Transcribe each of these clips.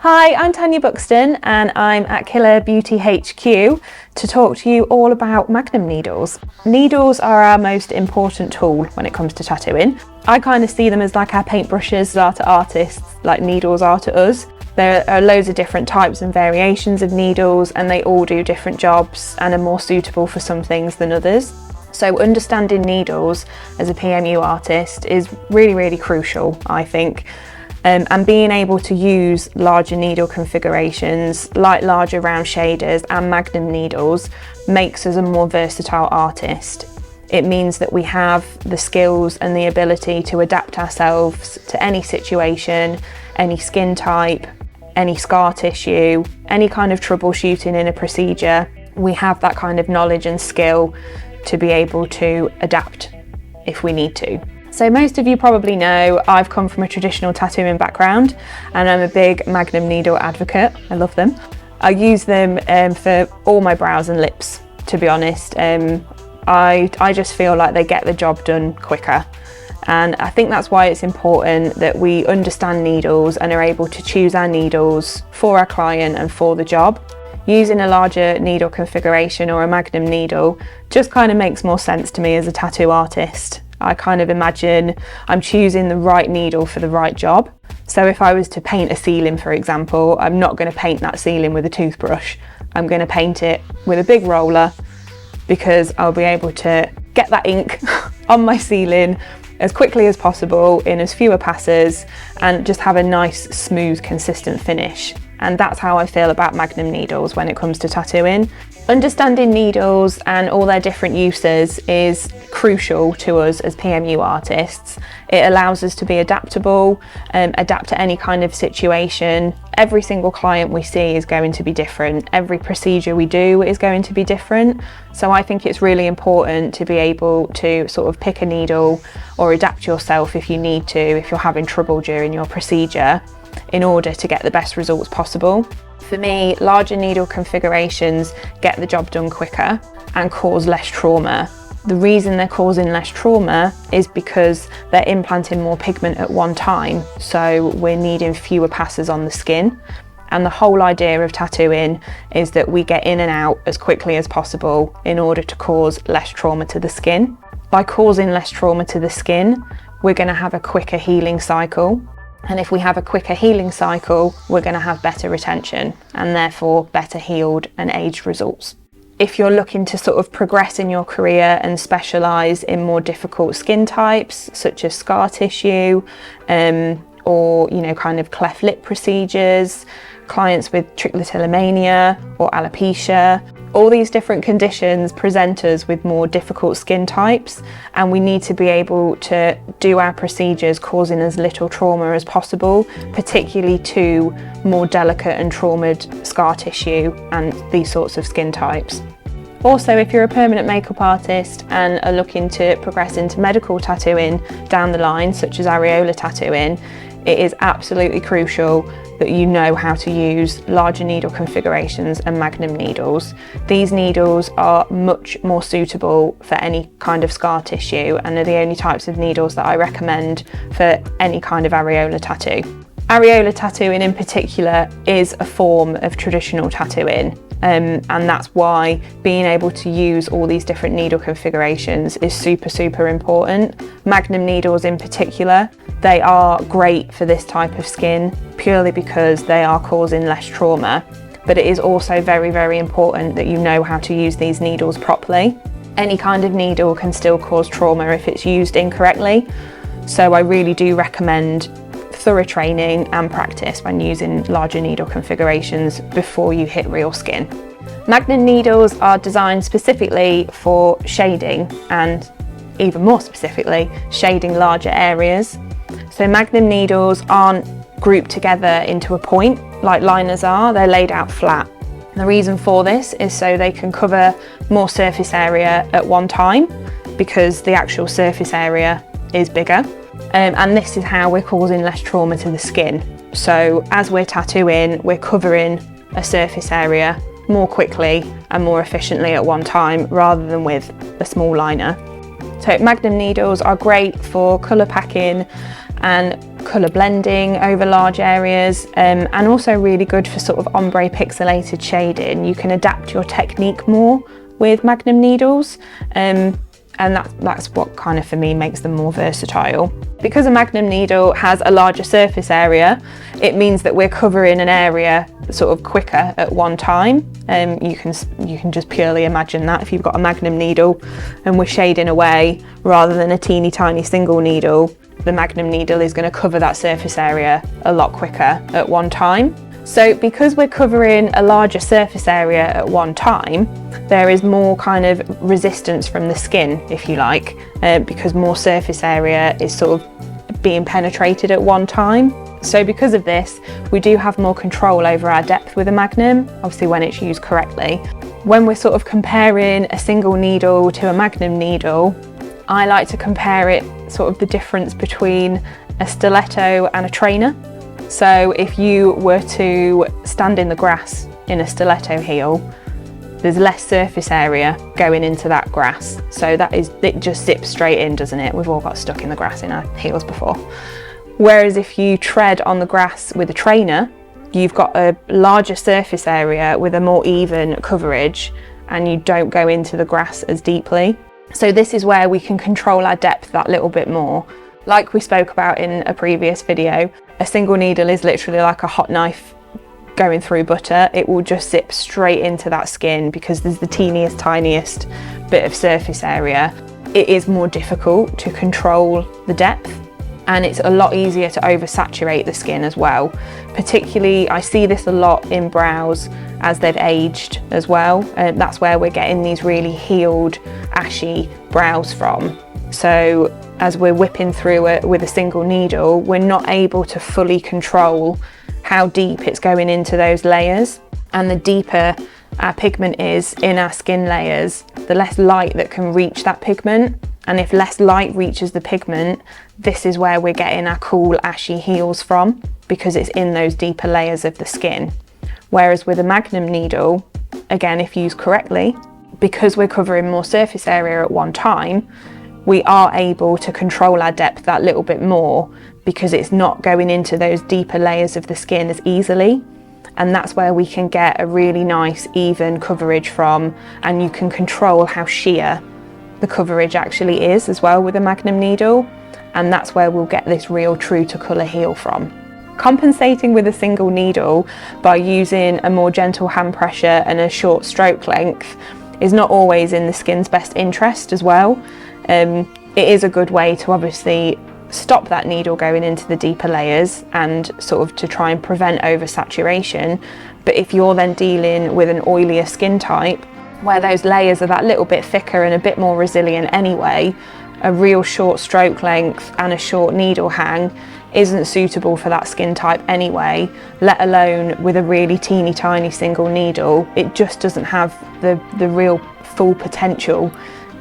Hi, I'm Tanya Buxton and I'm at Killer Beauty HQ to talk to you all about Magnum needles. Needles are our most important tool when it comes to tattooing. I kind of see them as like our paintbrushes are to artists, like needles are to us. There are loads of different types and variations of needles and they all do different jobs and are more suitable for some things than others. So understanding needles as a PMU artist is really crucial, I think. And being able to use larger needle configurations like larger round shaders and Magnum needles makes us a more versatile artist. It means that we have the skills and the ability to adapt ourselves to any situation, any skin type, any scar tissue, any kind of troubleshooting in a procedure. We have that kind of knowledge and skill to be able to adapt if we need to. So most of you probably know I've come from a traditional tattooing background and I'm a big Magnum needle advocate. I love them. I use them for all my brows and lips, to be honest. I just feel like they get the job done quicker. And I think that's why it's important that we understand needles and are able to choose our needles for our client and for the job. Using a larger needle configuration or a Magnum needle just kind of makes more sense to me as a tattoo artist. I kind of imagine I'm choosing the right needle for the right job. So if I was to paint a ceiling, for example, I'm not going to paint that ceiling with a toothbrush. I'm going to paint it with a big roller because I'll be able to get that ink on my ceiling as quickly as possible in as fewer passes and just have a nice, smooth, consistent finish. And that's how I feel about Magnum needles when it comes to tattooing. Understanding needles and all their different uses is crucial to us as PMU artists. It allows us to be adaptable, adapt to any kind of situation. Every single client we see is going to be different. Every procedure we do is going to be different. So I think it's really important to be able to sort of pick a needle or adapt yourself if you need to, if you're having trouble during your procedure, in order to get the best results possible. For me, larger needle configurations get the job done quicker and cause less trauma. The reason they're causing less trauma is because they're implanting more pigment at one time, so we're needing fewer passes on the skin. And the whole idea of tattooing is that we get in and out as quickly as possible in order to cause less trauma to the skin. By causing less trauma to the skin, we're going to have a quicker healing cycle. And if we have a quicker healing cycle, we're going to have better retention and therefore better healed and aged results. If you're looking to sort of progress in your career and specialise in more difficult skin types, such as scar tissue, or kind of cleft lip procedures, clients with trichotillomania or alopecia, all these different conditions present us with more difficult skin types, and we need to be able to do our procedures causing as little trauma as possible, particularly to more delicate and traumatized scar tissue and these sorts of skin types. Also, if you're a permanent makeup artist and are looking to progress into medical tattooing down the line, such as areola tattooing, it is absolutely crucial that you know how to use larger needle configurations and Magnum needles. These needles are much more suitable for any kind of scar tissue and are the only types of needles that I recommend for any kind of areola tattoo. Areola tattooing in particular is a form of traditional tattooing. And that's why being able to use all these different needle configurations is super important. Magnum needles in particular, they are great for this type of skin purely because they are causing less trauma. But it is also very important that you know how to use these needles properly. Any kind of needle can still cause trauma if it's used incorrectly. So I really do recommend thorough training and practice when using larger needle configurations before you hit real skin. Magnum needles are designed specifically for shading and even more specifically, shading larger areas. So Magnum needles aren't grouped together into a point like liners are, they're laid out flat. The reason for this is so they can cover more surface area at one time because the actual surface area is bigger. And this is how we're causing less trauma to the skin. So as we're tattooing, we're covering a surface area more quickly and more efficiently at one time rather than with a small liner. So Magnum needles are great for colour packing and colour blending over large areas, and also really good for sort of ombre pixelated shading. You can adapt your technique more with Magnum needles, and that's what kind of for me makes them more versatile. Because a Magnum needle has a larger surface area, it means that we're covering an area sort of quicker at one time. You can just purely imagine that if you've got a Magnum needle and we're shading away rather than a teeny tiny single needle, the Magnum needle is going to cover that surface area a lot quicker at one time. So because we're covering a larger surface area at one time, there is more kind of resistance from the skin, if you like, because more surface area is sort of being penetrated at one time. So because of this, we do have more control over our depth with a Magnum, obviously when it's used correctly. When we're sort of comparing a single needle to a Magnum needle, I like to compare it sort of the difference between a stiletto and a trainer. So if you were to stand in the grass in a stiletto heel, there's less surface area going into that grass. So it just zips straight in, doesn't it? We've all got stuck in the grass in our heels before. Whereas if you tread on the grass with a trainer, you've got a larger surface area with a more even coverage, and you don't go into the grass as deeply. So this is where we can control our depth that little bit more. Like we spoke about in a previous video, a single needle is literally like a hot knife going through butter. It will just zip straight into that skin because there's the teeniest, tiniest bit of surface area. It is more difficult to control the depth, and it's a lot easier to oversaturate the skin as well. Particularly, I see this a lot in brows as they've aged as well. That's where we're getting these really healed, ashy brows from. So as we're whipping through it with a single needle, we're not able to fully control how deep it's going into those layers. And the deeper our pigment is in our skin layers, the less light that can reach that pigment. And if less light reaches the pigment, this is where we're getting our cool, ashy heels from, because it's in those deeper layers of the skin. Whereas with a Magnum needle, again, if used correctly, because we're covering more surface area at one time, we are able to control our depth that little bit more because it's not going into those deeper layers of the skin as easily. And that's where we can get a really nice, even coverage from, and you can control how sheer the coverage actually is as well with a Magnum needle. And that's where we'll get this real true to colour heel from. Compensating with a single needle by using a more gentle hand pressure and a short stroke length is not always in the skin's best interest as well. It is a good way to obviously stop that needle going into the deeper layers and sort of to try and prevent oversaturation. But if you're then dealing with an oilier skin type where those layers are that little bit thicker and a bit more resilient anyway, a real short stroke length and a short needle hang isn't suitable for that skin type anyway, let alone with a really teeny tiny single needle. It just doesn't have the real full potential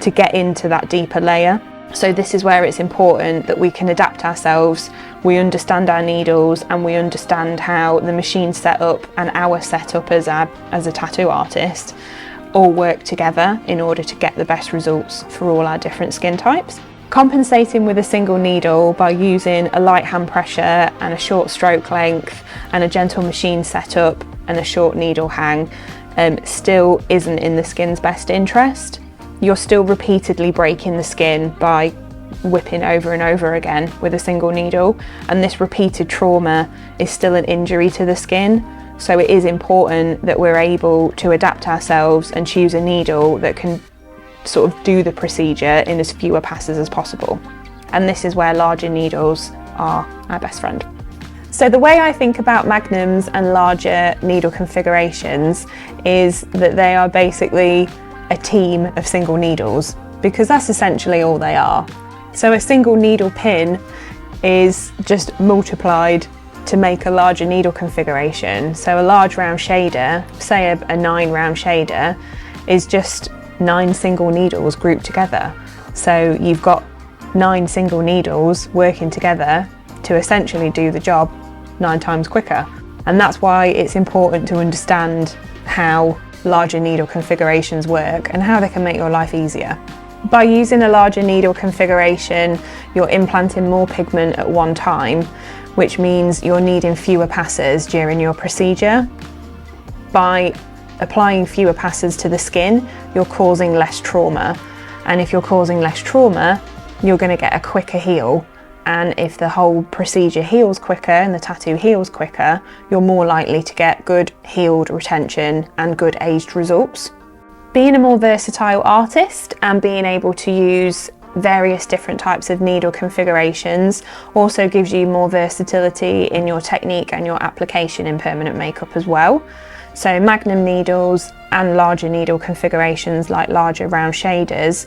to get into that deeper layer. So this is where it's important that we can adapt ourselves, we understand our needles, and we understand how the machine setup and our setup as a tattoo artist all work together in order to get the best results for all our different skin types. Compensating with a single needle by using a light hand pressure and a short stroke length and a gentle machine setup and a short needle hang still isn't in the skin's best interest. You're still repeatedly breaking the skin by whipping over and over again with a single needle, and this repeated trauma is still an injury to the skin. So it is important that we're able to adapt ourselves and choose a needle that can sort of do the procedure in as fewer passes as possible. And this is where larger needles are our best friend. So the way I think about Magnums and larger needle configurations is that they are basically a team of single needles, because that's essentially all they are. So a single needle pin is just multiplied to make a larger needle configuration. So a large round shader, say a 9 round shader, is just 9 single needles grouped together. So you've got 9 single needles working together to essentially do the job 9 times quicker. And that's why it's important to understand how larger needle configurations work and how they can make your life easier. By using a larger needle configuration, you're implanting more pigment at one time, which means you're needing fewer passes during your procedure. By applying fewer passes to the skin, you're causing less trauma. And if you're causing less trauma, you're going to get a quicker heal. And if the whole procedure heals quicker and the tattoo heals quicker, you're more likely to get good healed retention and good aged results. Being a more versatile artist and being able to use various different types of needle configurations also gives you more versatility in your technique and your application in permanent makeup as well. So Magnum needles and larger needle configurations like larger round shaders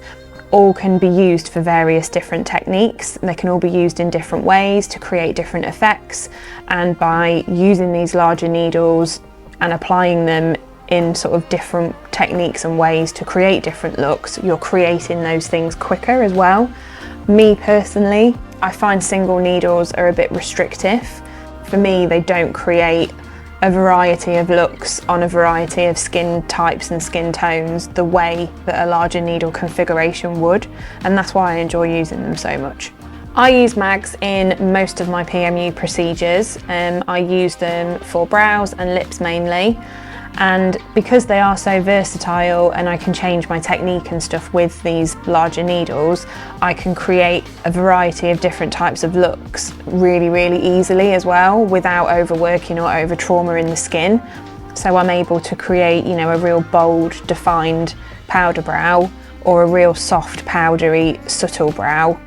all can be used for various different techniques. They can all be used in different ways to create different effects, and by using these larger needles and applying them in sort of different techniques and ways to create different looks, you're creating those things quicker as well. Me personally, I find single needles are a bit restrictive. For me, they don't create a variety of looks on a variety of skin types and skin tones the way that a larger needle configuration would, and that's why I enjoy using them so much. I use mags in most of my PMU procedures. I use them for brows and lips mainly. And because they are so versatile and I can change my technique and stuff with these larger needles, I can create a variety of different types of looks really, really easily as well, without overworking or over trauma in the skin. So I'm able to create, you know, a real bold, defined powder brow, or a real soft, powdery, subtle brow,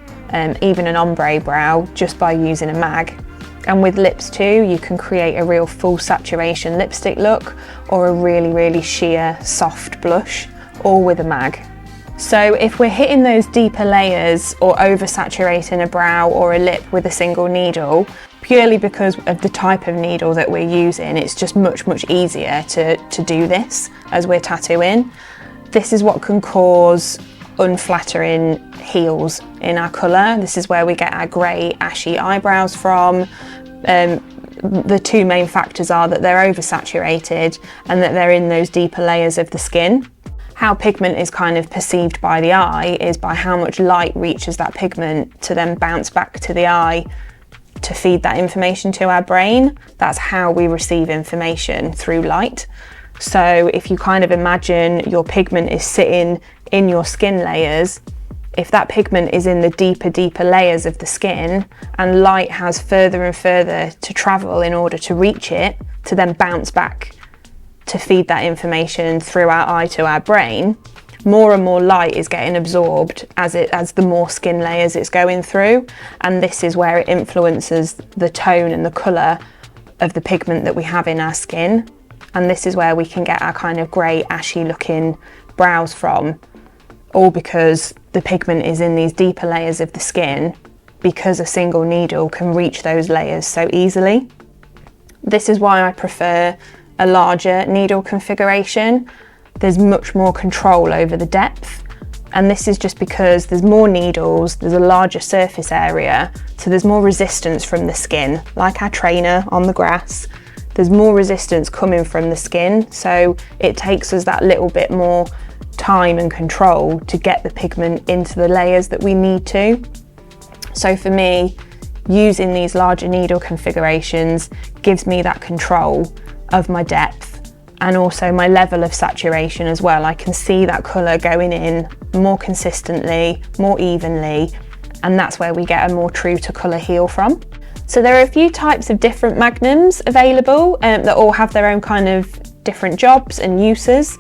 even an ombre brow, just by using a mag. And with lips too, you can create a real full saturation lipstick look, or a really, really sheer soft blush, all with a mag. So if we're hitting those deeper layers or oversaturating a brow or a lip with a single needle, purely because of the type of needle that we're using, it's just much, much easier to do this as we're tattooing. This is what can cause unflattering heels in our colour. This is where we get our grey, ashy eyebrows from. The two main factors are that they're oversaturated and that they're in those deeper layers of the skin. How pigment is kind of perceived by the eye is by how much light reaches that pigment to then bounce back to the eye to feed that information to our brain. That's how we receive information, through light. So if you kind of imagine your pigment is sitting in your skin layers, if that pigment is in the deeper layers of the skin and light has further and further to travel in order to reach it, to then bounce back to feed that information through our eye to our brain, more and more light is getting absorbed as the more skin layers it's going through, and this is where it influences the tone and the colour of the pigment that we have in our skin. And this is where we can get our kind of grey, ashy looking brows from, all because the pigment is in these deeper layers of the skin, because a single needle can reach those layers so easily. This is why I prefer a larger needle configuration. There's much more control over the depth, and this is just because there's more needles, there's a larger surface area, so there's more resistance from the skin, like our trainer on the grass. There's more resistance coming from the skin, so it takes us that little bit more time and control to get the pigment into the layers that we need to. So for me, using these larger needle configurations gives me that control of my depth and also my level of saturation as well. I can see that colour going in more consistently, more evenly, and that's where we get a more true to colour heel from. So there are a few types of different magnums available that all have their own kind of different jobs and uses.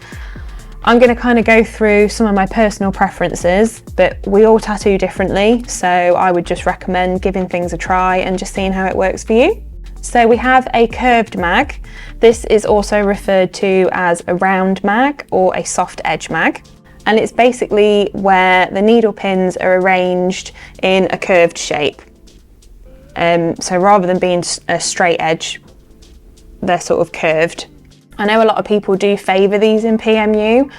I'm going to kind of go through some of my personal preferences, but we all tattoo differently, so I would just recommend giving things a try and just seeing how it works for you. So we have a curved mag. This is also referred to as a round mag or a soft edge mag, and it's basically where the needle pins are arranged in a curved shape. So rather than being a straight edge, they're sort of curved. I know a lot of people do favour these in PMU.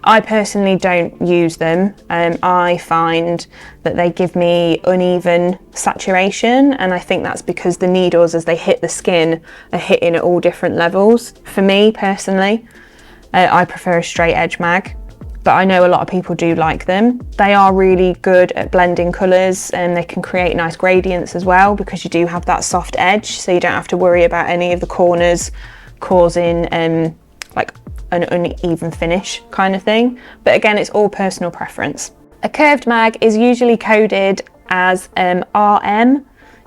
I personally don't use them. I find that they give me uneven saturation, and I think that's because the needles, as they hit the skin, are hitting at all different levels. For me personally, I prefer a straight edge mag. but I know a lot of people do like them. They are really good at blending colours, and they can create nice gradients as well, because you do have that soft edge, so you don't have to worry about any of the corners causing like an uneven finish kind of thing. But again, it's all personal preference. A curved mag is usually coded as RM,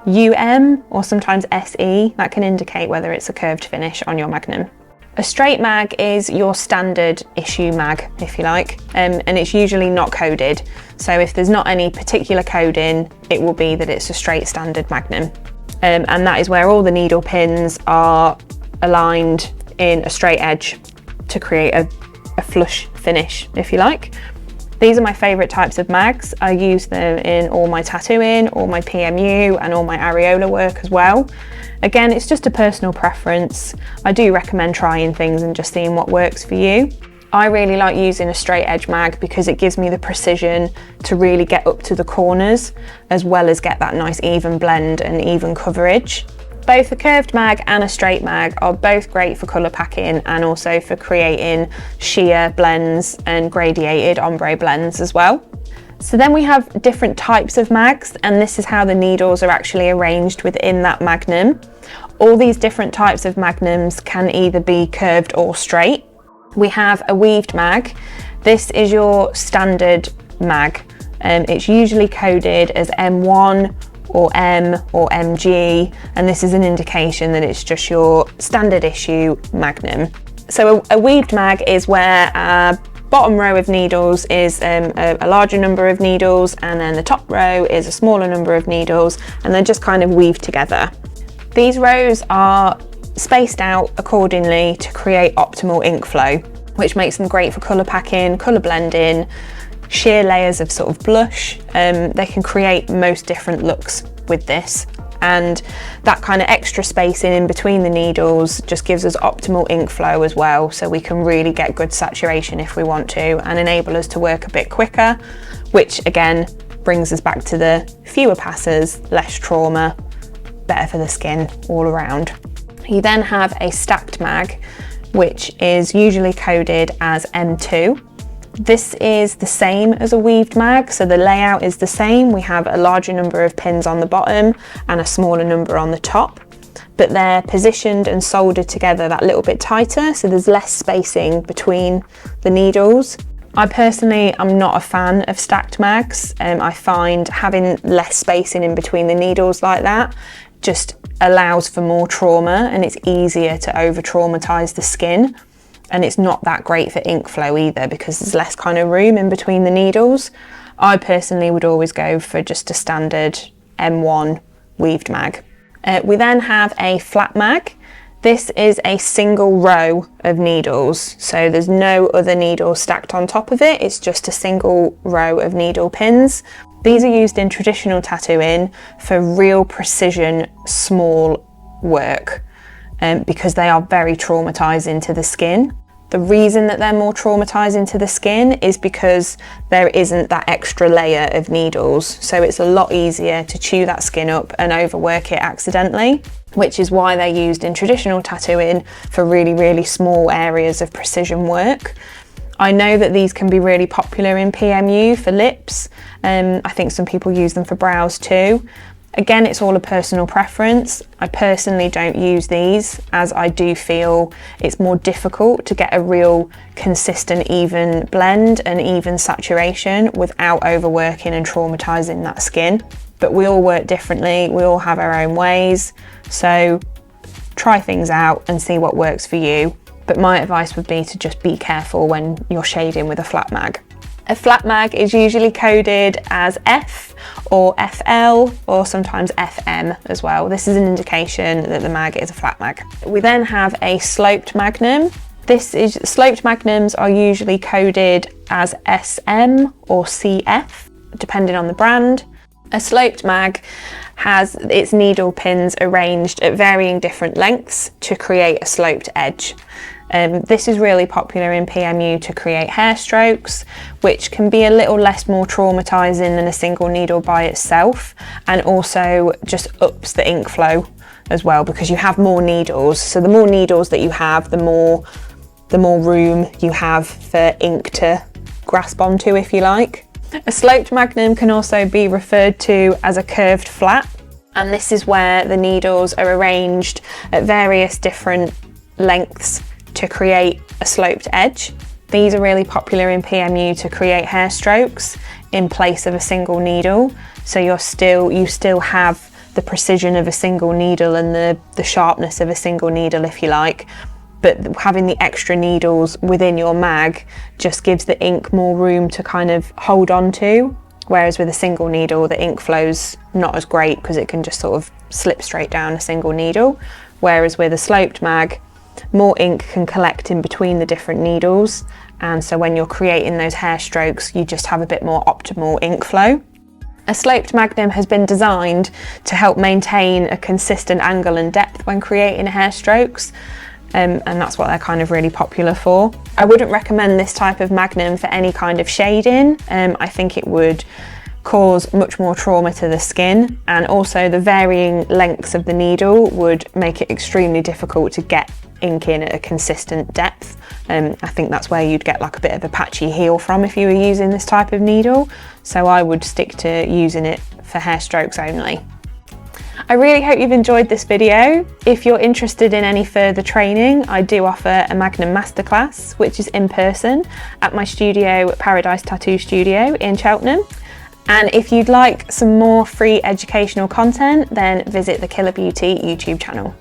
UM, or sometimes SE. That can indicate whether it's a curved finish on your Magnum. A straight mag is your standard issue mag, if you like, and it's usually not coded. So if there's not any particular coding, it will be that it's a straight standard Magnum. And that is where all the needle pins are aligned in a straight edge to create a flush finish, if you like. These are my favourite types of mags. I use them in all my tattooing, all my PMU and all my areola work as well. Again, it's just a personal preference. I do recommend trying things and just seeing what works for you. I really like using a straight edge mag because it gives me the precision to really get up to the corners, as well as get that nice even blend and even coverage. Both a curved mag and a straight mag are both great for colour packing and also for creating sheer blends and gradiated ombre blends as well. So then we have different types of mags, and this is how the needles are actually arranged within that Magnum. All these different types of Magnums can either be curved or straight. We have a weaved mag. This is your standard mag. It's usually coded as M1 or M or MG, and this is an indication that it's just your standard issue Magnum. So a weaved mag is where a bottom row of needles is a larger number of needles, and then the top row is a smaller number of needles, and they're just kind of weaved together. These rows are spaced out accordingly to create optimal ink flow, which makes them great for colour packing, colour blending, sheer layers of sort of blush. They can create most different looks with this, and that kind of extra spacing in between the needles just gives us optimal ink flow as well, so we can really get good saturation if we want to, and enable us to work a bit quicker, which again brings us back to the fewer passes, less trauma, better for the skin all around. You then have a stacked mag, which is usually coded as M2. This is the same as a weaved mag, so the layout is the same. We have a larger number of pins on the bottom and a smaller number on the top, but they're positioned and soldered together that little bit tighter, so there's less spacing between the needles. I personally am not a fan of stacked mags. I find having less spacing in between the needles like that just allows for more trauma, and it's easier to over traumatize the skin. And it's not that great for ink flow either, because there's less kind of room in between the needles. I personally would always go for just a standard M1 weaved mag. We then have a flat mag. This is a single row of needles, so there's no other needles stacked on top of it. It's just a single row of needle pins. These are used in traditional tattooing for real precision, small work. Because they are very traumatizing to the skin. The reason that they're more traumatizing to the skin is because there isn't that extra layer of needles, so it's a lot easier to chew that skin up and overwork it accidentally, which is why they're used in traditional tattooing for really, really small areas of precision work. I know that these can be really popular in PMU for lips. I think some people use them for brows too. Again, it's all a personal preference. I personally don't use these, as I do feel it's more difficult to get a real consistent, even blend and even saturation without overworking and traumatizing that skin. But we all work differently, we all have our own ways, so try things out and see what works for you. But my advice would be to just be careful when you're shading with a flat mag. A flat mag is usually coded as F or FL, or sometimes FM as well. This is an indication that the mag is a flat mag. We then have a sloped magnum. Sloped magnums are usually coded as SM or CF, depending on the brand. A sloped mag has its needle pins arranged at varying different lengths to create a sloped edge. This is really popular in PMU to create hair strokes, which can be a little more traumatizing than a single needle by itself, and also just ups the ink flow as well, because you have more needles. So the more needles that you have, the more room you have for ink to grasp onto, if you like. A sloped Magnum can also be referred to as a curved flat, and this is where the needles are arranged at various different lengths to create a sloped edge. These are really popular in PMU to create hair strokes in place of a single needle, so you still have the precision of a single needle and the sharpness of a single needle, if you like, but having the extra needles within your mag just gives the ink more room to kind of hold on to, whereas with a single needle the ink flow's not as great because it can just sort of slip straight down a single needle, whereas with a sloped mag more ink can collect in between the different needles, and so when you're creating those hair strokes you just have a bit more optimal ink flow. A sloped Magnum has been designed to help maintain a consistent angle and depth when creating hair strokes, and that's what they're kind of really popular for. I wouldn't recommend this type of Magnum for any kind of shading. I think it would cause much more trauma to the skin, and also the varying lengths of the needle would make it extremely difficult to get ink in at a consistent depth. I think that's where you'd get like a bit of a patchy heel from if you were using this type of needle, so I would stick to using it for hair strokes only. I really hope you've enjoyed this video. If you're interested in any further training, I do offer a Magnum Masterclass, which is in person at my studio, Paradise Tattoo Studio in Cheltenham. And if you'd like some more free educational content, then visit the Killer Beauty YouTube channel.